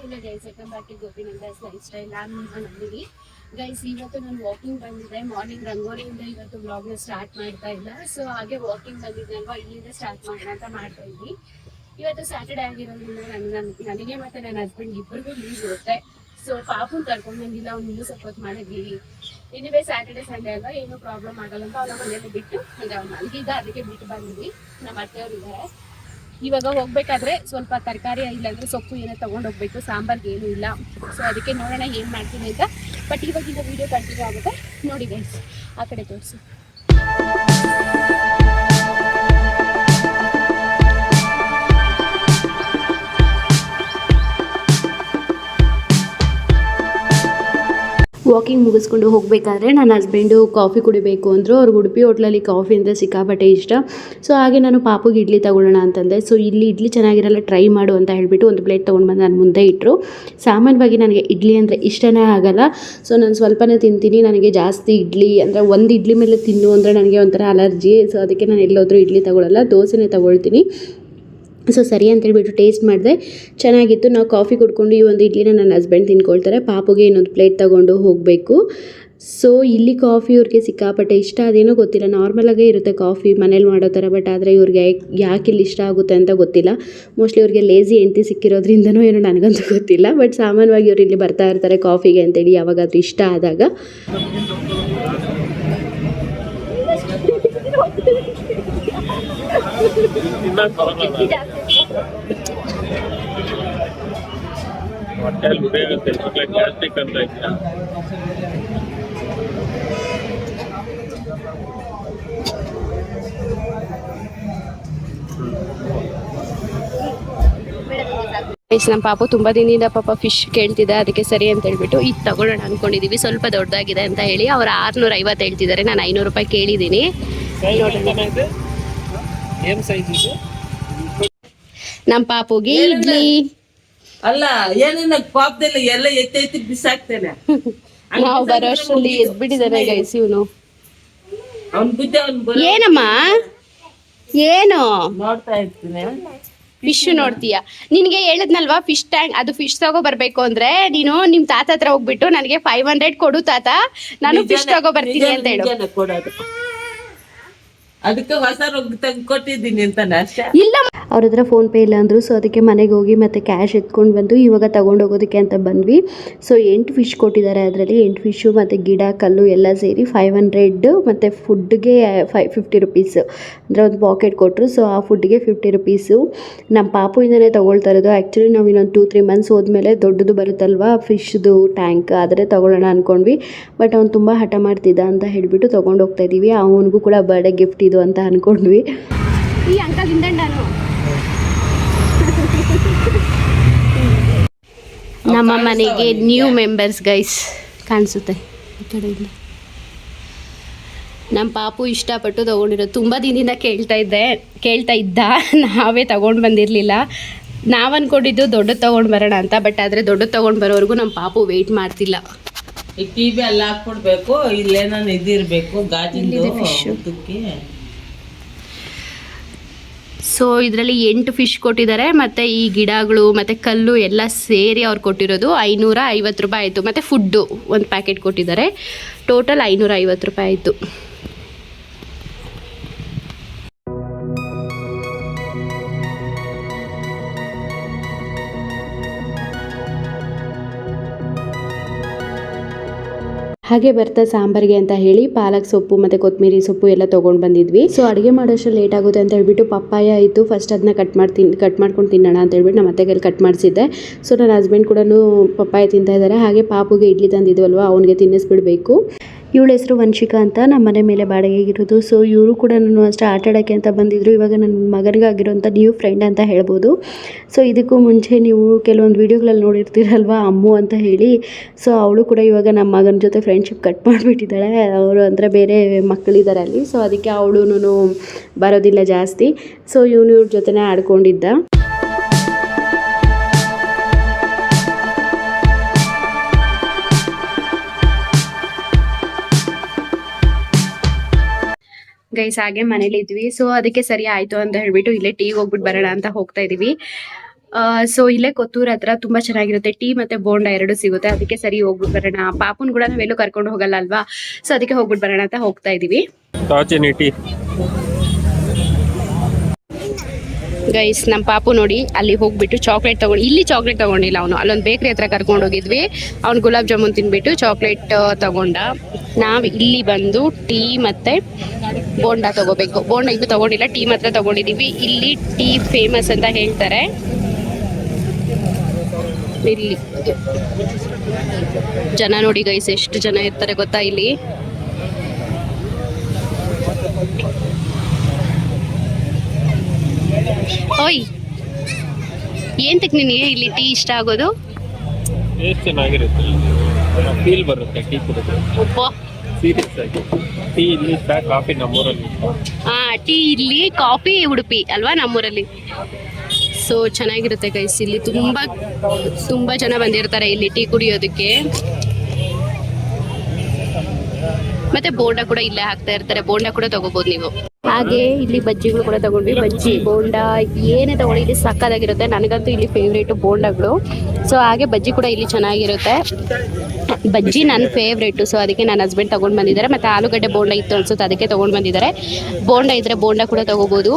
ಇಲ್ಲ guys, welcome back to Gopinandas lifestyle. ನಾನು Nandini guys. ಇವತ್ತು ನಾನು ವಾಕಿಂಗ್ ಬಂದಿದ್ದೆ. ಮಾರ್ನಿಂಗ್ ರಂಗೋಲಿಯಿಂದ ಇವತ್ತು ಬ್ಲಾಗ್ನ ಸ್ಟಾರ್ಟ್ ಮಾಡ್ತಾ ಇಲ್ಲ. ಸೊ ಹಾಗೆ ವಾಕಿಂಗ್ ಬಂದಿದ್ದೆ ಅಲ್ವಾ, ಇಲ್ಲಿಂದ ಸ್ಟಾರ್ಟ್ ಮಾಡೋಣ ಅಂತ ಮಾಡ್ತಾ ಇದ್ವಿ. ಇವತ್ತು ಸ್ಯಾಟರ್ಡೆ ಆಗಿರೋದ್ರಿಂದ ನನಗೆ ಮತ್ತೆ ನನ್ನ ಹಸ್ಬೆಂಡ್ ಇಬ್ಬರಿಗೂ ಲೀವ್ ಇರುತ್ತೆ. ಸೊ ಪಾಪುನ್ ಕರ್ಕೊಂಡು ಬಂದಿಲ್ಲ, ಅವ್ನು ಇನ್ನೂ ಸಪೋರ್ಟ್ ಮಾಡಿದ್ವಿ. ಇನ್ನಿವೇ ಸ್ಯಾಟರ್ಡೆ ಸಂಡೇ ಅಲ್ವಾ, ಏನೂ ಪ್ರಾಬ್ಲಮ್ ಆಗಲ್ಲ ಅಂತ ಅವ್ರ ಮನೇಲಿ ಬಿಟ್ಟು ಅಂದ್ರೆ ಅವ್ನು ಮಲಗಿದ್ದ, ಅದಕ್ಕೆ ಬಿಟ್ಟು ಬಂದ್ವಿ. ನಮ್ಮ ಅತ್ತೆಯವರು ಇದ್ದಾರೆ. ಇವಾಗ ಹೋಗ್ಬೇಕಾದ್ರೆ ಸ್ವಲ್ಪ ತರಕಾರಿ ಇಲ್ಲಾಂದ್ರೆ ಸೊಪ್ಪು ಏನೋ ತಗೊಂಡು ಹೋಗ್ಬೇಕು, ಸಾಂಬಾರ್ಗೆ ಏನೂ ಇಲ್ಲ. ಸೊ ಅದಕ್ಕೆ ನೋಡೋಣ ಏನು ಮಾಡ್ತೀನಿ ಅಂತ. ಬಟ್ ಇವಾಗಿಂದ ವಿಡಿಯೋ ಕಂಟಿನ್ಯೂ ಆಗುತ್ತೆ ನೋಡಿ ಗೈಸ್. ಆ ಕಡೆ ತೋರಿಸಿ. ವಾಕಿಂಗ್ ಮುಗಿಸ್ಕೊಂಡು ಹೋಗಬೇಕಾದ್ರೆ ನನ್ನ ಹಸ್ಬೆಂಡು ಕಾಫಿ ಕುಡಿಬೇಕು ಅಂದರು. ಅವ್ರಿಗೆ ಉಡುಪಿ ಹೋಟ್ಲಲ್ಲಿ ಕಾಫಿ ಅಂದರೆ ಸಿಕ್ಕಾಪಟ್ಟೆ ಇಷ್ಟ. ಸೊ ಹಾಗೆ ನಾನು ಪಾಪುಗೆ ಇಡ್ಲಿ ತೊಗೊಳ್ಳೋಣ ಅಂತಂದೆ. ಸೊ ಇಲ್ಲಿ ಇಡ್ಲಿ ಚೆನ್ನಾಗಿರಲ್ಲ, ಟ್ರೈ ಮಾಡು ಅಂತ ಹೇಳಿಬಿಟ್ಟು ಒಂದು ಪ್ಲೇಟ್ ತೊಗೊಂಡು ಬಂದು ನಾನು ಮುಂದೆ ಇಟ್ಟರು. ಸಾಮಾನ್ಯವಾಗಿ ನನಗೆ ಇಡ್ಲಿ ಅಂದರೆ ಇಷ್ಟನೇ ಆಗಲ್ಲ. ಸೊ ನಾನು ಸ್ವಲ್ಪನೇ ತಿಂತೀನಿ. ನನಗೆ ಜಾಸ್ತಿ ಇಡ್ಲಿ ಅಂದರೆ ಒಂದು ಇಡ್ಲಿ ಮೇಲೆ ತಿನ್ನು ಅಂದರೆ ನನಗೆ ಒಂಥರ ಅಲರ್ಜಿ. ಸೊ ಅದಕ್ಕೆ ನಾನು ಎಲ್ಲೋದ್ರೂ ಇಡ್ಲಿ ತೊಗೊಳ್ಳಲ್ಲ, ದೋಸೆನೇ ತೊಗೊಳ್ತೀನಿ. ಸೊ ಸರಿ ಅಂತೇಳ್ಬಿಟ್ಟು ಟೇಸ್ಟ್ ಮಾಡಿದೆ, ಚೆನ್ನಾಗಿತ್ತು. ನಾವು ಕಾಫಿ ಕುಡ್ಕೊಂಡು ಈ ಒಂದು ಇಡ್ಲಿನ ನನ್ನ ಹಸ್ಬೆಂಡ್ ತಿನ್ಕೊಳ್ತಾರೆ. ಪಾಪುಗೆ ಇನ್ನೊಂದು ಪ್ಲೇಟ್ ತೊಗೊಂಡು ಹೋಗಬೇಕು. ಸೊ ಇಲ್ಲಿ ಕಾಫಿ ಇವ್ರಿಗೆ ಸಿಕ್ಕಾಪಟ್ಟೆ ಇಷ್ಟ. ಅದೇನೋ ಗೊತ್ತಿಲ್ಲ, ನಾರ್ಮಲಾಗೇ ಇರುತ್ತೆ ಕಾಫಿ ಮನೇಲಿ ಮಾಡೋ ಥರ. ಬಟ್ ಆದರೆ ಇವ್ರಿಗೆ ಯಾಕೆ ಇಲ್ಲಿ ಇಷ್ಟ ಆಗುತ್ತೆ ಅಂತ ಗೊತ್ತಿಲ್ಲ. ಮೋಸ್ಟ್ಲಿ ಇವ್ರಿಗೆ ಲೇಸಿ ಹೆಂಡತಿ ಸಿಕ್ಕಿರೋದ್ರಿಂದನೋ ಏನೋ ನನಗಂತೂ ಗೊತ್ತಿಲ್ಲ. ಬಟ್ ಸಾಮಾನ್ಯವಾಗಿ ಇವ್ರು ಇಲ್ಲಿ ಬರ್ತಾ ಇರ್ತಾರೆ ಕಾಫಿಗೆ ಅಂತೇಳಿ ಯಾವಾಗಾದ್ರೂ ಇಷ್ಟ ಆದಾಗ. ನಮ್ಮ ಪಾಪು ತುಂಬ ದಿನದಿಂದ ಪಾಪ ಫಿಶ್ ಕೇಳ್ತಿದ್ದೆ, ಅದಕ್ಕೆ ಸರಿ ಅಂತ ಹೇಳ್ಬಿಟ್ಟು ಇದು ತಗೊಳ್ಳೋಣ ಅಂದ್ಕೊಂಡಿದ್ದೀವಿ. ಸ್ವಲ್ಪ ದೊಡ್ಡದಾಗಿದೆ ಅಂತ ಹೇಳಿ ಅವ್ರು 650 ಹೇಳ್ತಿದ್ದಾರೆ. ನಾನು 500 ರೂಪಾಯಿ ಕೇಳಿದ್ದೀನಿ. ನಮ್ಮ ಪಾಪುಗೆ ಇಡ್ಲಿ ಅಲ್ಲ ಏನೇನ ಪಾಪದಲ್ಲಿ ಎಲ್ಲ ಎತ್ತಿ ಬಿಸಾಕ್ತೇನೆ. ನಾವು ಬರೋ ಅಷ್ಟರಲ್ಲಿ ಎದ್ಬಿಟ್ಟಿದ್ದಾರೆ ಗೈಸ್ ಇವನು. ಅವ್ನ ಏನಮ್ಮ ಏನು ನೋಡ್ತಾ ಇರ್ತೀನಿ. ಫಿಶ್ ನೋಡ್ತೀಯ? ನಿನಗೆ ಹೇಳಿದ್ನಲ್ವಾ ಫಿಶ್ ಟ್ಯಾಂಕ್, ಅದು ಫಿಶ್ ತಗೋ ಬರ್ಬೇಕು ಅಂದ್ರೆ ನೀನು ನಿಮ್ ತಾತ ಹತ್ರ ಹೋಗ್ಬಿಟ್ಟು ನನಗೆ 500 ಕೊಡು ತಾತ, ನಾನು ಫಿಶ್ ತಗೋ ಬರ್ತೀನಿ ಅಂತ ಹೇಳು. ಕೊಡೋದು ಅದಕ್ಕೆ ಹೊಸ ರೊಗ್ಗ ತಂದು ಕೊಟ್ಟಿದ್ದೀನಿ ಅಂತ ಅಷ್ಟೇ. ಇಲ್ಲ ಅವ್ರ ಹತ್ರ ಫೋನ್ ಪೇ ಇಲ್ಲ ಅಂದರು. ಸೊ ಅದಕ್ಕೆ ಮನೆಗೆ ಹೋಗಿ ಮತ್ತೆ ಕ್ಯಾಶ್ ಎತ್ಕೊಂಡು ಬಂದು ಇವಾಗ ತೊಗೊಂಡೋಗೋದಕ್ಕೆ ಅಂತ ಬಂದ್ವಿ. ಸೊ 8 ಫಿಶ್ ಕೊಟ್ಟಿದ್ದಾರೆ. ಅದರಲ್ಲಿ 8 ಫಿಶು ಮತ್ತು ಗಿಡ ಕಲ್ಲು ಎಲ್ಲ ಸೇರಿ 500 ಮತ್ತು ಫುಡ್ಗೆ 50 ರುಪೀಸ್ ಅಂದರೆ ಒಂದು ಪಾಕೆಟ್ ಕೊಟ್ಟರು. ಸೊ ಆ ಫುಡ್ಗೆ 50 ರುಪೀಸು. ನಮ್ಮ ಪಾಪುಯಿಂದನೇ ತೊಗೊಳ್ತಾ ಇರೋದು. ಆ್ಯಕ್ಚುಲಿ ನಾವು ಇನ್ನೊಂದು 2-3 ಮಂತ್ಸ್ ಹೋದ್ಮೇಲೆ ದೊಡ್ಡದು ಬರುತ್ತಲ್ವ ಫಿಶ್ದು ಟ್ಯಾಂಕ್, ಆದರೆ ತೊಗೊಳ್ಳೋಣ ಅಂದ್ಕೊಂಡ್ವಿ. ಬಟ್ ಅವ್ನು ತುಂಬ ಹಠ ಮಾಡ್ತಿದ್ದ ಅಂತ ಹೇಳಿಬಿಟ್ಟು ತೊಗೊಂಡು ಹೋಗ್ತಾ ಇದ್ದೀವಿ. ಅವನಿಗೂ ಕೂಡ ಬರ್ಡೇ ಗಿಫ್ಟ್ ಇದು ಅಂತ ಅಂದ್ಕೊಂಡ್ವಿ. ಈ ಅಂಕಲ್ ಹಿಂದಣ್ಣನು ನಮ್ಮ ಮನೆಗೆ ನ್ಯೂ ಮೆಂಬರ್ಸ್ ಗೈಸ್ ಕಾಣಿಸುತ್ತೆ ಈ ಕಡೆಯಿಂದ. ನಮ್ಮ ಪಾಪು ಇಷ್ಟಪಟ್ಟು ತೊಗೊಂಡಿರೋದು. ತುಂಬ ದಿನದಿಂದ ಕೇಳ್ತಾ ಇದ್ದ, ನಾವೇ ತೊಗೊಂಡು ಬಂದಿರಲಿಲ್ಲ. ನಾವು ಅಂದ್ಕೊಂಡಿದ್ದು ದೊಡ್ಡದು ತೊಗೊಂಡು ಬರೋಣ ಅಂತ. ಬಟ್ ಆದರೆ ದೊಡ್ಡದು ತೊಗೊಂಡು ಬರೋವರೆಗೂ ನಮ್ಮ ಪಾಪು ವೆಯ್ಟ್ ಮಾಡ್ತಿಲ್ಲ. ಈ ಟಿವಿ ಎಲ್ಲ ಹಾಕ್ಕೊಡ್ಬೇಕು, ಇಲ್ಲೇನೋ ಇದಿರಬೇಕು ಗಾಜಿಂದು ಫಿಶ್ಗೆ. ಸೊ ಇದರಲ್ಲಿ 8 ಫಿಶ್ ಕೊಟ್ಟಿದ್ದಾರೆ. ಮತ್ತು ಈ ಗಿಡಗಳು ಮತ್ತು ಕಲ್ಲು ಎಲ್ಲ ಸೇರಿ ಅವ್ರು ಕೊಟ್ಟಿರೋದು 550 ರೂಪಾಯಿ ಆಯಿತು. ಮತ್ತು ಫುಡ್ಡು ಒಂದು ಪ್ಯಾಕೆಟ್ ಕೊಟ್ಟಿದ್ದಾರೆ. ಟೋಟಲ್ 550 ರೂಪಾಯಿ ಆಯಿತು. ಹಾಗೆ ಬರ್ತಾ ಸಾಂಬಾರಿಗೆ ಅಂತ ಹೇಳಿ ಪಾಲಕ್ ಸೊಪ್ಪು ಮತ್ತು ಕೊತ್ತಂಬರಿ ಸೊಪ್ಪು ಎಲ್ಲ ತೊಗೊಂಡು ಬಂದಿದ್ವಿ. ಸೊ ಅಡುಗೆ ಮಾಡೋಷ್ಟು ಲೇಟ್ ಆಗುತ್ತೆ ಅಂತ ಹೇಳ್ಬಿಟ್ಟು ಪಪ್ಪಾಯ ಆಯಿತು. ಫಸ್ಟ್ ಅದನ್ನ ಕಟ್ ಮಾಡ್ಕೊಂಡು ತಿನ್ನೋಣ ಅಂತ ಹೇಳ್ಬಿಟ್ಟು ನಮ್ಮ ಅತ್ತೆಗೆ ಕಟ್ ಮಾಡಿಸಿದ್ದೆ. ಸೊ ನನ್ನ ಹಸ್ಬೆಂಡ್ ಕೂಡ ಪಪ್ಪಾಯ ತಿಂತಾ ಇದ್ದಾರೆ. ಹಾಗೆ ಪಾಪುಗೆ ಇಡ್ಲಿ ತಂದಿದ್ವಲ್ವ, ಅವನಿಗೆ ತಿನ್ನಿಸ್ಬಿಡ್ಬೇಕು. ಇವಳ ಹೆಸರು ವಂಶಿಕಾ ಅಂತ, ನಮ್ಮ ಮನೆ ಮೇಲೆ ಬಾಡಿಗೆಗಿರೋದು. ಸೊ ಇವರು ಕೂಡ ಅಷ್ಟೇ ಆಟ ಆಡೋಕ್ಕೆ ಅಂತ ಬಂದಿದ್ದರು. ಇವಾಗ ನನ್ನ ಮಗನಿಗಾಗಿರೋಂಥ ನ್ಯೂ ಫ್ರೆಂಡ್ ಅಂತ ಹೇಳ್ಬೋದು. ಸೊ ಇದಕ್ಕೂ ಮುಂಚೆ ನೀವು ಕೆಲವೊಂದು ವೀಡಿಯೋಗಳಲ್ಲಿ ನೋಡಿರ್ತೀರಲ್ವ ಅಮ್ಮು ಅಂತ ಹೇಳಿ. ಸೊ ಅವಳು ಕೂಡ ಇವಾಗ ನಮ್ಮ ಮಗನ ಜೊತೆ ಫ್ರೆಂಡ್ಶಿಪ್ ಕಟ್ ಮಾಡಿಬಿಟ್ಟಿದ್ದಾಳೆ. ಅವರು ಅಂದರೆ ಬೇರೆ ಮಕ್ಕಳಿದ್ದಾರೆ ಅಲ್ಲಿ. ಸೊ ಅದಕ್ಕೆ ಅವಳು ಬರೋದಿಲ್ಲ ಜಾಸ್ತಿ. ಸೊ ಇವ್ರ ಜೊತೆನೇ ಆಡ್ಕೊಂಡಿದ್ದ. ಗೈಸ್ ಹಾಗೆ ಮನೇಲಿ ಇದ್ವಿ. ಸೊ ಅದಕ್ಕೆ ಸರಿ ಆಯಿತು ಅಂತ ಹೇಳ್ಬಿಟ್ಟು ಇಲ್ಲೇ ಟೀಗೆ ಹೋಗ್ಬಿಟ್ಟು ಬರೋಣ ಅಂತ ಹೋಗ್ತಾ ಇದ್ದೀವಿ. ಸೊ ಇಲ್ಲೇ ಕೊತ್ತೂರ್ ಹತ್ರ ತುಂಬಾ ಚೆನ್ನಾಗಿರುತ್ತೆ, ಟೀ ಮತ್ತೆ ಬೋಂಡ ಎರಡು ಸಿಗುತ್ತೆ. ಅದಕ್ಕೆ ಸರಿ ಹೋಗ್ಬಿಟ್ಟು ಬರೋಣ, ಪಾಪುನ್ ಕೂಡ ನಾವೆಲ್ಲೂ ಕರ್ಕೊಂಡು ಹೋಗಲ್ಲ ಅಲ್ವಾ, ಸೊ ಅದಕ್ಕೆ ಹೋಗ್ಬಿಟ್ಟು ಬರೋಣ ಅಂತ ಹೋಗ್ತಾ ಇದೀವಿ. ಗೈಸ್ ನಮ್ಮ ಪಾಪು ನೋಡಿ ಅಲ್ಲಿ ಹೋಗ್ಬಿಟ್ಟು ಚಾಕ್ಲೇಟ್ ತಗೊಂಡು, ಇಲ್ಲಿ ಚಾಕ್ಲೇಟ್ ತಗೊಂಡಿಲ್ಲ ಅವನು, ಅಲ್ಲೊಂದು ಬೇಕ್ರಿ ಹತ್ರ ಕರ್ಕೊಂಡು ಹೋಗಿದ್ವಿ, ಅವ್ನು ಗುಲಾಬ್ ಜಾಮೂನ್ ತಿನ್ಬಿಟ್ಟು ಚಾಕ್ಲೇಟ್ ತಗೊಂಡ. ನಾವು ಇಲ್ಲಿ ಬಂದು ಟೀ ಮತ್ತೆ ಬೋಂಡ ತಗೋಬೇಕು. ಬೋಂಡ ಇದು ತಗೊಂಡಿಲ್ಲ, ಟೀ ಮಾತ್ರ ತಗೊಂಡಿದೀವಿ. ಇಲ್ಲಿ ಟೀ ಫೇಮಸ್ ಅಂತ ಹೇಳ್ತಾರೆ. ಇಲ್ಲಿ ಜನ ನೋಡಿ ಗೈಸ್, ಎಷ್ಟು ಜನ ಇರ್ತಾರೆ ಗೊತ್ತಾ ಇಲ್ಲಿ. ಓಯ್, ಏಂತಕ್ಕೆ ನಿನಗೆ ಇಲ್ಲಿ ಟೀ ಇಷ್ಟ ಆಗೋದು? ಚೆನ್ನಾಗಿರುತ್ತೆ, ಫೀಲ್ ಬರುತ್ತೆ ಟೀ ಕುಡಿದ್ರೆ. ಸೀರಿಯಸ್ ಆಗಿ ಟೀ ಇಲ್ಲಿ ಕಾಫಿ ನಮ್ಮೂರಲ್ಲಿ. ಟೀ ಇಲ್ಲಿ, ಕಾಫಿ ಉಡುಪಿ ಅಲ್ವಾ ನಮ್ಮೂರಲ್ಲಿ. ಸೊ ಚೆನ್ನಾಗಿರುತ್ತೆ ಗೈಸ್, ಇಲ್ಲಿ ತುಂಬಾ ಜನ ಬಂದಿರ್ತಾರೆ ಇಲ್ಲಿ ಟೀ ಕುಡಿಯೋದಕ್ಕೆ. ಮತ್ತೆ ಬೋಂಡ ಕೂಡ ಇಲ್ಲೇ ಹಾಕ್ತಾ ಇರ್ತಾರೆ, ಬೋಂಡ ಕೂಡ ತಗೋಬಹುದು ನೀವು. ಹಾಗೆ ಇಲ್ಲಿ ಬಜ್ಜಿಗಳು ಕೂಡ ತಗೊಂಡ್ವಿ, ಬಜ್ಜಿ ಬೋಂಡ ಏನೇ ತಗೊಳ್ಳಿ ಇಲ್ಲಿ ಸಕ್ಕದಾಗಿರುತ್ತೆ. ನನಗಂತೂ ಇಲ್ಲಿ ಫೇವ್ರೇಟ್ ಬೋಂಡಗಳು. ಸೊ ಹಾಗೆ ಬಜ್ಜಿ ಕೂಡ ಇಲ್ಲಿ ಚೆನ್ನಾಗಿರುತ್ತೆ, ಬಜ್ಜಿ ನನ್ನ ಫೇವ್ರೇಟು. ಸೊ ಅದಕ್ಕೆ ನನ್ನ ಹಸ್ಬೆಂಡ್ ತಗೊಂಡು ಬಂದಿದ್ದಾರೆ. ಮತ್ತೆ ಆಲೂಗಡ್ಡೆ ಬೋಂಡ ಇತ್ತು ಅನ್ಸುತ್ತೆ, ಅದಕ್ಕೆ ತಗೊಂಡು ಬಂದಿದ್ದಾರೆ. ಬೋಂಡ ಇದ್ರೆ ಬೋಂಡ ಕೂಡ ತಗೋಬಹುದು.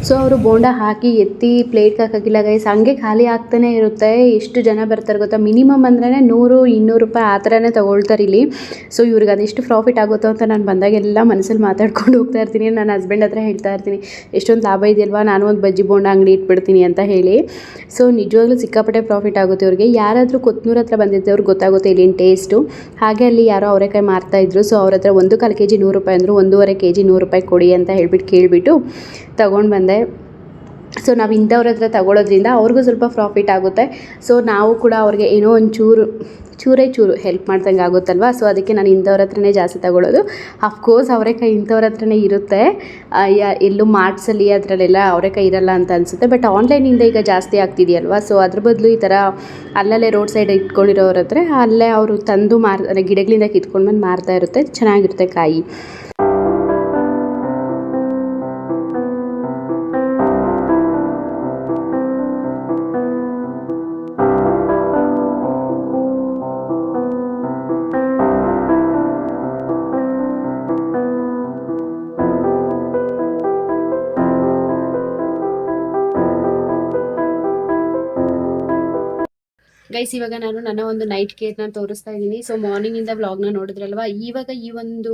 ಸೊ ಅವರು ಬೋಂಡ ಹಾಕಿ ಎತ್ತಿ ಪ್ಲೇಟ್ಗೆ ಹಾಕೋಕ್ಕಿಲ್ಲ ಗೈಸ್, ಹಂಗೆ ಖಾಲಿ ಆಗ್ತಾನೆ ಇರುತ್ತೆ. ಎಷ್ಟು ಜನ ಬರ್ತಾರೆ ಗೊತ್ತಾ, ಮಿನಿಮಮ್ ಅಂದ್ರೆ 100-200 ರೂಪಾಯಿ ಆ ಥರನೇ ತೊಗೊಳ್ತಾರೆ ಇಲ್ಲಿ. ಸೊ ಇವ್ರಿಗೆ ಅದೆಷ್ಟು ಪ್ರಾಫಿಟ್ ಆಗುತ್ತೋ ಅಂತ ನಾನು ಬಂದಾಗೆಲ್ಲ ಮನಸ್ಸಲ್ಲಿ ಮಾತಾಡ್ಕೊಂಡು ಹೋಗ್ತಾ ಇರ್ತೀನಿ. ನನ್ನ ಹಸ್ಬೆಂಡ್ ಹತ್ರ ಹೇಳ್ತಾ ಇರ್ತೀನಿ, ಎಷ್ಟೊಂದು ಲಾಭ ಇದೆಯಲ್ವಾ, ನಾನು ಒಂದು ಬಜ್ಜಿ ಬೋಂಡ ಅಂಗಡಿ ಇಟ್ಬಿಡ್ತೀನಿ ಅಂತ ಹೇಳಿ. ಸೊ ನಿಜವಾಗ್ಲೂ ಸಿಕ್ಕಾಪಟ್ಟೆ ಪ್ರಾಫಿಟ್ ಆಗುತ್ತೆ ಅವ್ರಿಗೆ. ಯಾರಾದರೂ ಕೊತ್ನೂರು ಹತ್ರ ಬಂದಿದ್ದೆ ಅವ್ರಿಗೆ ಗೊತ್ತಾಗುತ್ತೆ ಇಲ್ಲಿನ ಟೇಸ್ಟು. ಹಾಗೆ ಅಲ್ಲಿ ಯಾರೋ ಅವರೆಕಾಯಿ ಮಾರ್ತಾಯಿದ್ರು, ಸೊ ಅವ್ರ ಹತ್ರ 1 ಕಾಲು kg 100 ರೂಪಾಯಿ ಅಂದರು, 1.5 kg 100 ರೂಪಾಯಿ ಕೊಡಿ ಅಂತ ಹೇಳ್ಬಿಟ್ಟು ಕೇಳಿಬಿಟ್ಟು ತಗೊಂಡು ಬಂದೆ. ಸೊ ನಾವು ಇಂಥವ್ರ ಹತ್ರ ತಗೊಳ್ಳೋದ್ರಿಂದ ಅವ್ರಿಗೂ ಸ್ವಲ್ಪ ಪ್ರಾಫಿಟ್ ಆಗುತ್ತೆ. ಸೊ ನಾವು ಕೂಡ ಅವ್ರಿಗೆ ಏನೋ ಒಂದು ಚೂರು ಹೆಲ್ಪ್ ಮಾಡ್ದಂಗೆ ಆಗುತ್ತಲ್ವ. ಸೊ ಅದಕ್ಕೆ ನಾನು ಇಂಥವ್ರ ಹತ್ರನೇ ಜಾಸ್ತಿ ತಗೊಳ್ಳೋದು. ಅಫ್ಕೋರ್ಸ್ ಅವರೆಕಾಯಿ ಇಂಥವ್ರ ಹತ್ರನೇ ಇರುತ್ತೆ, ಎಲ್ಲೂ ಮಾರ್ಟ್ಸಲ್ಲಿ ಅದರಲ್ಲೆಲ್ಲ ಅವರೆಕಾಯಿ ಇರಲ್ಲ ಅಂತ ಅನಿಸುತ್ತೆ. ಬಟ್ ಆನ್ಲೈನಿಂದ ಈಗ ಜಾಸ್ತಿ ಆಗ್ತಿದೆಯಲ್ವ, ಸೊ ಅದ್ರ ಬದಲು ಈ ಥರ ಅಲ್ಲಲ್ಲೇ ರೋಡ್ ಸೈಡ್ ಇಟ್ಕೊಂಡಿರೋರ ಹತ್ರ ಅಲ್ಲೇ ಅವರು ತಂದು ಗಿಡಗಳಿಂದ ಕಿತ್ಕೊಂಡು ಬಂದು ಮಾರ್ತಾ ಇರುತ್ತೆ, ಚೆನ್ನಾಗಿರುತ್ತೆ ಕಾಯಿ. ಗೈಸ್ ಇವಾಗ ನಾನು ನನ್ನ ಒಂದು ನೈಟ್ ಕೇರ್ನ ತೋರಿಸ್ತಾ ಇದ್ದೀನಿ. ಸೊ ಮಾರ್ನಿಂಗಿಂದ ವ್ಲಾಗ್ನ ನೋಡಿದ್ರಲ್ವಾ, ಇವಾಗ ಈ ಒಂದು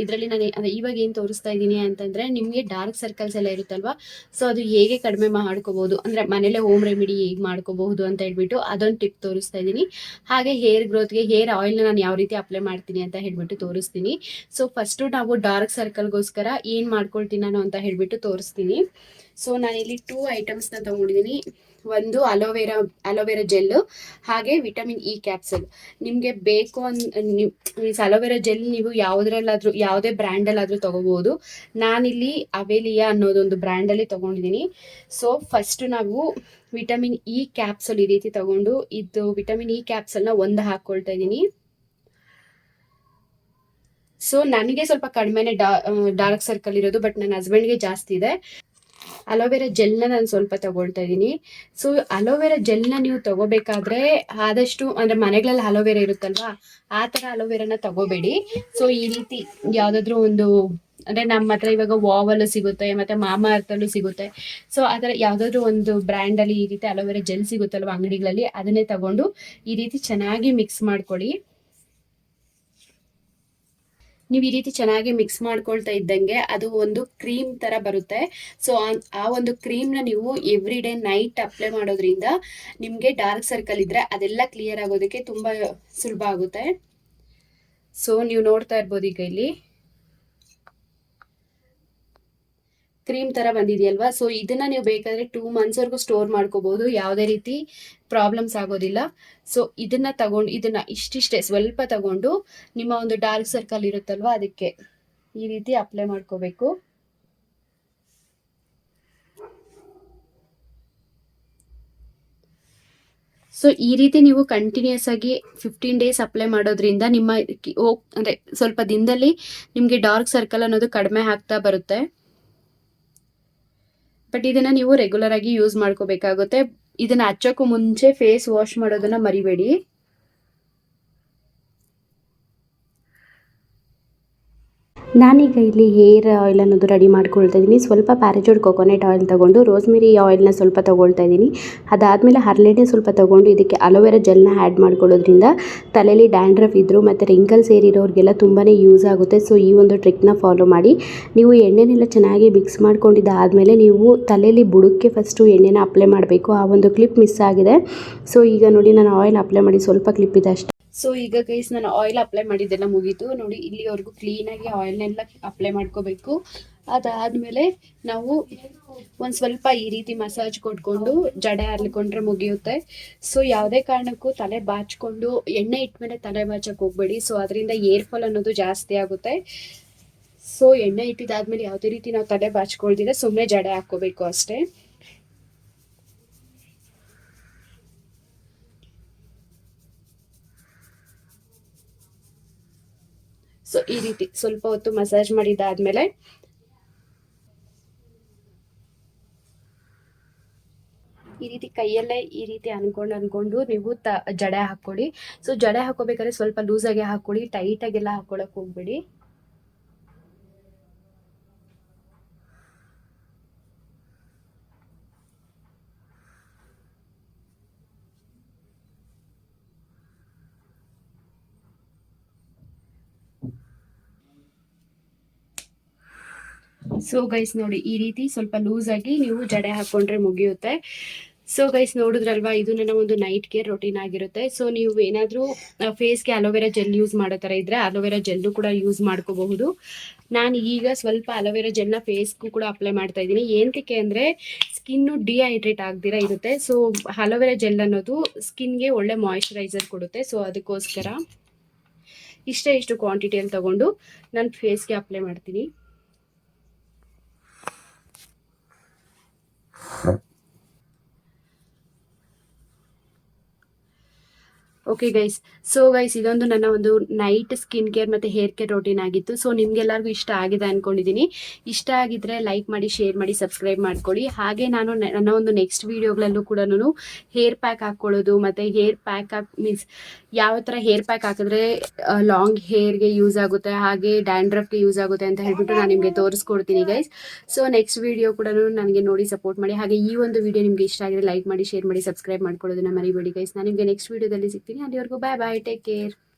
ಇದರಲ್ಲಿ ನಾನು ಇವಾಗ ಏನು ತೋರಿಸ್ತಾ ಇದ್ದೀನಿ ಅಂತಂದರೆ, ನಿಮಗೆ ಡಾರ್ಕ್ ಸರ್ಕಲ್ಸ್ ಎಲ್ಲ ಇರುತ್ತಲ್ವಾ, ಸೊ ಅದು ಹೇಗೆ ಕಡಿಮೆ ಮಾಡ್ಕೋಬೋದು, ಅಂದರೆ ಮನೇಲೆ ಹೋಮ್ ರೆಮಿಡಿ ಹೇಗೆ ಮಾಡ್ಕೋಬಹುದು ಅಂತ ಹೇಳ್ಬಿಟ್ಟು ಅದೊಂದು ಟಿಪ್ ತೋರಿಸ್ತಾ ಇದ್ದೀನಿ. ಹಾಗೆ ಹೇರ್ ಗ್ರೋತ್ಗೆ ಹೇರ್ ಆಯಿಲ್ನ ನಾನು ಯಾವ ರೀತಿ ಅಪ್ಲೈ ಮಾಡ್ತೀನಿ ಅಂತ ಹೇಳ್ಬಿಟ್ಟು ತೋರಿಸ್ತೀನಿ. ಸೊ ಫಸ್ಟು ನಾವು ಡಾರ್ಕ್ ಸರ್ಕಲ್ಗೋಸ್ಕರ ಏನು ಮಾಡ್ಕೊಳ್ತೀನಿ ನಾನು ಅಂತ ಹೇಳ್ಬಿಟ್ಟು ತೋರಿಸ್ತೀನಿ. ಸೊ ನಾನಿಲ್ಲಿ 2 ಐಟಮ್ಸ್ನ ತೊಗೊಂಡಿದ್ದೀನಿ. ಒಂದು ಅಲೋವೆರಾ ಜೆಲ್, ಹಾಗೆ ವಿಟಮಿನ್ ಇ ಕ್ಯಾಪ್ಸೂಲ್. ನಿಮಗೆ ಬೇಕು ಮೀನ್ಸ್ ಅಲೋವೆರಾ ಜೆಲ್ ನೀವು ಯಾವುದೇ ಬ್ರ್ಯಾಂಡಲ್ಲಾದರೂ ತೊಗೋಬೋದು. ನಾನಿಲ್ಲಿ ಅವೇಲಿಯಾ ಅನ್ನೋದೊಂದು ಬ್ರ್ಯಾಂಡಲ್ಲಿ ತೊಗೊಂಡಿದ್ದೀನಿ. ಸೊ ಫಸ್ಟ್ ನಾವು ವಿಟಮಿನ್ ಇ ಕ್ಯಾಪ್ಸೂಲ್ ಈ ರೀತಿ ತೊಗೊಂಡು, ಇದು ವಿಟಮಿನ್ ಇ ಕ್ಯಾಪ್ಸೂಲ್ನ ಒಂದು ಹಾಕ್ಕೊಳ್ತಾ ಇದ್ದೀನಿ. ಸೊ ನನಗೆ ಸ್ವಲ್ಪ ಕಡಿಮೆನೇ ಡಾರ್ಕ್ ಸರ್ಕಲ್ ಇರೋದು, ಬಟ್ ನನ್ನ ಹಸ್ಬೆಂಡ್ಗೆ ಜಾಸ್ತಿ ಇದೆ. ಅಲೋವೆರಾ ಜೆಲ್ನ ನಾನು ಸ್ವಲ್ಪ ತಗೊಳ್ತಾ ಇದ್ದೀನಿ. ಸೊ ಅಲೋವೆರಾ ಜೆಲ್ನ ನೀವು ತಗೋಬೇಕಾದ್ರೆ ಆದಷ್ಟು ಅಂದರೆ ಮನೆಗಳಲ್ಲಿ ಅಲೋವೆರಾ ಇರುತ್ತಲ್ವಾ, ಆ ಥರ ಅಲೋವೆರಾನ ತಗೋಬೇಡಿ. ಸೊ ಈ ರೀತಿ ಯಾವುದಾದ್ರೂ ಒಂದು, ಅಂದರೆ ನಮ್ಮ ಹತ್ರ ಇವಾಗ ವಾವಲ್ಲೂ ಸಿಗುತ್ತೆ, ಮತ್ತು ಮಾಮಾ ಅರ್ಥಲ್ಲೂ ಸಿಗುತ್ತೆ. ಸೊ ಆ ಥರ ಯಾವುದಾದ್ರೂ ಒಂದು ಬ್ರ್ಯಾಂಡಲ್ಲಿ ಈ ರೀತಿ ಅಲೋವೆರಾ ಜೆಲ್ ಸಿಗುತ್ತಲ್ವ ಅಂಗಡಿಗಳಲ್ಲಿ, ಅದನ್ನೇ ತಗೊಂಡು ಈ ರೀತಿ ಚೆನ್ನಾಗಿ ಮಿಕ್ಸ್ ಮಾಡ್ಕೊಳ್ಳಿ. ನೀವು ಈ ರೀತಿ ಚೆನ್ನಾಗಿ ಮಿಕ್ಸ್ ಮಾಡ್ಕೊಳ್ತಾ ಇದ್ದಂಗೆ ಅದು ಒಂದು ಕ್ರೀಮ್ ಥರ ಬರುತ್ತೆ. ಸೊ ಆ ಒಂದು ಕ್ರೀಮ್ನ ನೀವು ಎವ್ರಿ ಡೇ ನೈಟ್ ಅಪ್ಲೈ ಮಾಡೋದ್ರಿಂದ ನಿಮಗೆ ಡಾರ್ಕ್ ಸರ್ಕಲ್ ಇದ್ದರೆ ಅದೆಲ್ಲ ಕ್ಲಿಯರ್ ಆಗೋದಕ್ಕೆ ತುಂಬ ಸುಲಭ ಆಗುತ್ತೆ. ಸೊ ನೀವು ನೋಡ್ತಾ ಇರ್ಬೋದು ಈಗ ಇಲ್ಲಿ ಕ್ರೀಮ್ ಥರ ಬಂದಿದೆಯಲ್ವಾ. ಸೊ ಇದನ್ನು ನೀವು ಬೇಕಾದರೆ 2 ಮಂತ್ಸ್ವರೆಗೂ ಸ್ಟೋರ್ ಮಾಡ್ಕೋಬಹುದು, ಯಾವುದೇ ರೀತಿ ಪ್ರಾಬ್ಲಮ್ಸ್ ಆಗೋದಿಲ್ಲ. ಸೊ ಇದನ್ನ ಇಷ್ಟಿಷ್ಟೇ ಸ್ವಲ್ಪ ತಗೊಂಡು ನಿಮ್ಮ ಒಂದು ಡಾರ್ಕ್ ಸರ್ಕಲ್ ಇರುತ್ತಲ್ವಾ ಅದಕ್ಕೆ ಈ ರೀತಿ ಅಪ್ಲೈ ಮಾಡ್ಕೋಬೇಕು. ಸೊ ಈ ರೀತಿ ನೀವು ಕಂಟಿನ್ಯೂಸ್ ಆಗಿ 15 ಡೇಸ್ ಅಪ್ಲೈ ಮಾಡೋದ್ರಿಂದ ನಿಮ್ಮ ಅಂದರೆ ಸ್ವಲ್ಪ ದಿನದಲ್ಲಿ ನಿಮಗೆ ಡಾರ್ಕ್ ಸರ್ಕಲ್ ಅನ್ನೋದು ಕಡಿಮೆ ಆಗ್ತಾ ಬರುತ್ತೆ. ಬಟ್ ಇದನ್ನು ನೀವು ರೆಗ್ಯುಲರ್ ಆಗಿ ಯೂಸ್ ಮಾಡ್ಕೋಬೇಕಾಗುತ್ತೆ. ಇದನ್ನು ಹಚ್ಚೋಕ್ಕೂ ಮುಂಚೆ ಫೇಸ್ ವಾಶ್ ಮಾಡೋದನ್ನು ಮರಿಬೇಡಿ. ನಾನೀಗ ಇಲ್ಲಿ ಹೇರ್ ಆಯಿಲ್ ಅನ್ನೋದು ರೆಡಿ ಮಾಡ್ಕೊಳ್ತಾ ಇದ್ದೀನಿ. ಸ್ವಲ್ಪ ಪ್ಯಾರಾಚೂಟ್ ಕೊಕೊನೆಟ್ ಆಯಿಲ್ ತೊಗೊಂಡು ರೋಸ್ಮೆರಿ ಆಯಿಲ್ನ ಸ್ವಲ್ಪ ತೊಗೊಳ್ತಾ ಇದ್ದೀನಿ. ಅದಾದಮೇಲೆ ಹರಳೆಣ್ಣೆ ಸ್ವಲ್ಪ ತೊಗೊಂಡು ಇದಕ್ಕೆ ಅಲೋವೆರಾ ಜೆಲ್ನ ಆ್ಯಡ್ ಮಾಡ್ಕೊಳ್ಳೋದ್ರಿಂದ ತಲೆಯಲ್ಲಿ ಡ್ಯಾಂಡ್ರಫ್ ಇದ್ದರು ಮತ್ತು ರಿಂಕಲ್ಸ್ ಏರಿರೋರಿಗೆಲ್ಲ ತುಂಬಾ ಯೂಸ್ ಆಗುತ್ತೆ. ಸೊ ಈ ಒಂದು ಟ್ರಿಕ್ನ ಫಾಲೋ ಮಾಡಿ. ನೀವು ಎಣ್ಣೆನೆಲ್ಲ ಚೆನ್ನಾಗಿ ಮಿಕ್ಸ್ ಮಾಡ್ಕೊಂಡಿದ್ದಾದಮೇಲೆ ನೀವು ತಲೆಯಲ್ಲಿ ಬುಡಕ್ಕೆ ಫಸ್ಟು ಎಣ್ಣೆನ ಅಪ್ಲೈ ಮಾಡಬೇಕು. ಆ ಒಂದು ಕ್ಲಿಪ್ ಮಿಸ್ ಆಗಿದೆ. ಸೊ ಈಗ ನೋಡಿ ನಾನು ಆಯಿಲ್ ಅಪ್ಲೈ ಮಾಡಿ ಸ್ವಲ್ಪ ಕ್ಲಿಪ್ ಇದೆ ಅಷ್ಟೇ. ಸೊ ಈಗ ಗೈಸ್ ನಾನು ಆಯಿಲ್ ಅಪ್ಲೈ ಮಾಡಿದ್ದೆಲ್ಲ ಮುಗೀತು ನೋಡಿ. ಇಲ್ಲಿವರೆಗೂ ಕ್ಲೀನಾಗಿ ಆಯಿಲ್ನೆಲ್ಲ ಅಪ್ಲೈ ಮಾಡ್ಕೋಬೇಕು. ಅದಾದಮೇಲೆ ನಾವು ಒಂದು ಸ್ವಲ್ಪ ಈ ರೀತಿ ಮಸಾಜ್ ಕೊಟ್ಕೊಂಡು ಜಡೆ ಹರ್ಲಿಕೊಂಡ್ರೆ ಮುಗಿಯುತ್ತೆ. ಸೊ ಯಾವುದೇ ಕಾರಣಕ್ಕೂ ತಲೆ ಬಾಚ್ಕೊಂಡು ಎಣ್ಣೆ ಇಟ್ಮೇಲೆ ತಲೆ ಬಾಚಕ್ಕೆ ಹೋಗಬೇಡಿ. ಸೊ ಅದರಿಂದ ಏರ್ ಫಾಲ್ ಅನ್ನೋದು ಜಾಸ್ತಿ ಆಗುತ್ತೆ. ಸೊ ಎಣ್ಣೆ ಇಟ್ಟಿದ್ದಾದ್ಮೇಲೆ ಯಾವುದೇ ರೀತಿ ನಾವು ತಲೆ ಬಾಚ್ಕೊಳ್ದಿದ್ರೆ ಸುಮ್ಮನೆ ಜಡೆ ಹಾಕ್ಕೋಬೇಕು ಅಷ್ಟೇ. ಸೊ ಈ ರೀತಿ ಸ್ವಲ್ಪ ಹೊತ್ತು ಮಸಾಜ್ ಮಾಡಿದ್ದಾದ್ಮೇಲೆ ಈ ರೀತಿ ಕೈಯಲ್ಲೇ ಈ ರೀತಿ ಅನ್ಕೊಂಡು ನೀವು ಜಡೆ ಹಾಕ್ಕೊಳ್ಳಿ. ಸೊ ಜಡೆ ಹಾಕೋಬೇಕಾದ್ರೆ ಸ್ವಲ್ಪ ಲೂಸಾಗೆ ಹಾಕ್ಕೊಳ್ಳಿ, ಟೈಟಾಗೆಲ್ಲ ಹಾಕ್ಕೊಳಕ್ಕೆ ಹೋಗ್ಬೇಡಿ. ಸೊ ಗೈಸ್ ನೋಡಿ ಈ ರೀತಿ ಸ್ವಲ್ಪ ಲೂಸ್ ಆಗಿ ನೀವು ಜಡೆ ಹಾಕೊಂಡ್ರೆ ಮುಗಿಯುತ್ತೆ. ಸೊ ಗೈಸ್ ನೋಡಿದ್ರಲ್ವಾ, ಇದು ನನ್ನ ಒಂದು ನೈಟ್ ಕೇರ್ ರೊಟೀನ್ ಆಗಿರುತ್ತೆ. ಸೊ ನೀವು ಏನಾದರೂ ಫೇಸ್ಗೆ ಅಲೋವೆರಾ ಜೆಲ್ ಯೂಸ್ ಮಾಡೋ ಥರ ಇದ್ದರೆ ಅಲೋವೆರಾ ಜೆಲ್ಲು ಕೂಡ ಯೂಸ್ ಮಾಡ್ಕೋಬಹುದು. ನಾನು ಈಗ ಸ್ವಲ್ಪ ಅಲೋವೆರಾ ಜೆಲ್ನ ಫೇಸ್ಗೂ ಕೂಡ ಅಪ್ಲೈ ಮಾಡ್ತಾ ಇದ್ದೀನಿ. ಏನಕ್ಕೆ ಅಂದರೆ ಸ್ಕಿನ್ನು ಡಿಹೈಡ್ರೇಟ್ ಆಗದಿರ ಇರುತ್ತೆ. ಸೊ ಅಲೋವೆರಾ ಜೆಲ್ ಅನ್ನೋದು ಸ್ಕಿನ್ಗೆ ಒಳ್ಳೆ ಮಾಯಿಶ್ಚರೈಸರ್ ಕೊಡುತ್ತೆ. ಸೊ ಅದಕ್ಕೋಸ್ಕರ ಇಷ್ಟು ಕ್ವಾಂಟಿಟಿಯಲ್ಲಿ ತಗೊಂಡು ನಾನು ಫೇಸ್ಗೆ ಅಪ್ಲೈ ಮಾಡ್ತೀನಿ. ಓಕೆ ಗೈಸ್, ಸೊ ಗೈಸ್ ಇದೊಂದು ನನ್ನ ಒಂದು ನೈಟ್ ಸ್ಕಿನ್ ಕೇರ್ ಮತ್ತು ಹೇರ್ ಕೇರ್ ರೊಟೀನ್ ಆಗಿತ್ತು. ಸೊ ನಿಮಗೆಲ್ಲರಿಗೂ ಇಷ್ಟ ಆಗಿದೆ ಅಂದ್ಕೊಂಡಿದ್ದೀನಿ. ಇಷ್ಟ ಆಗಿದ್ರೆ ಲೈಕ್ ಮಾಡಿ, ಶೇರ್ ಮಾಡಿ, ಸಬ್ಸ್ಕ್ರೈಬ್ ಮಾಡ್ಕೊಳ್ಳಿ. ಹಾಗೆ ನಾನು ನನ್ನ ಒಂದು ನೆಕ್ಸ್ಟ್ ವೀಡಿಯೋಗಳಲ್ಲೂ ಕೂಡ ಹೇರ್ ಪ್ಯಾಕ್ ಹಾಕ್ಕೊಳ್ಳೋದು ಮತ್ತು ಹೇರ್ ಪ್ಯಾಕ್ ಮೀನ್ಸ್ ಯಾವ ಥರ ಹೇರ್ ಪ್ಯಾಕ್ ಹಾಕಿದ್ರೆ ಲಾಂಗ್ ಹೇರ್ಗೆ ಯೂಸ್ ಆಗುತ್ತೆ, ಹಾಗೆ ಡ್ಯಾಂಡ್ರಫ್ಗೆ ಯೂಸ್ ಆಗುತ್ತೆ ಅಂತ ಹೇಳ್ಬಿಟ್ಟು ನಾನು ನಿಮಗೆ ತೋರಿಸ್ಕೊಡ್ತೀನಿ ಗೈಸ್. ಸೊ ನೆಕ್ಸ್ಟ್ ವೀಡಿಯೋ ಕೂಡ ನನಗೆ ನೋಡಿ ಸಪೋರ್ಟ್ ಮಾಡಿ. ಹಾಗೆ ಈ ಒಂದು ವಿಡಿಯೋ ನಿಮಗೆ ಇಷ್ಟ ಆಗಿದ್ರೆ ಲೈಕ್ ಮಾಡಿ, ಶೇರ್ ಮಾಡಿ, ಸಬ್ಸ್ಕ್ರೈಬ್ ಮಾಡ್ಕೊಳ್ಳೋದನ್ನ ಮರಿಬೇಡಿ ಗೈಸ್. ನಾನು ನಿಮಗೆ ನೆಕ್ಸ್ಟ್ ವೀಡಿಯೋದಲ್ಲಿ ಸಿಗ್ತೀನಿ. ಅಲ್ಲಿವರೆಗೂ ಬಾಯ್ ಬಾಯ್, ಟೇಕ್ ಕೇರ್.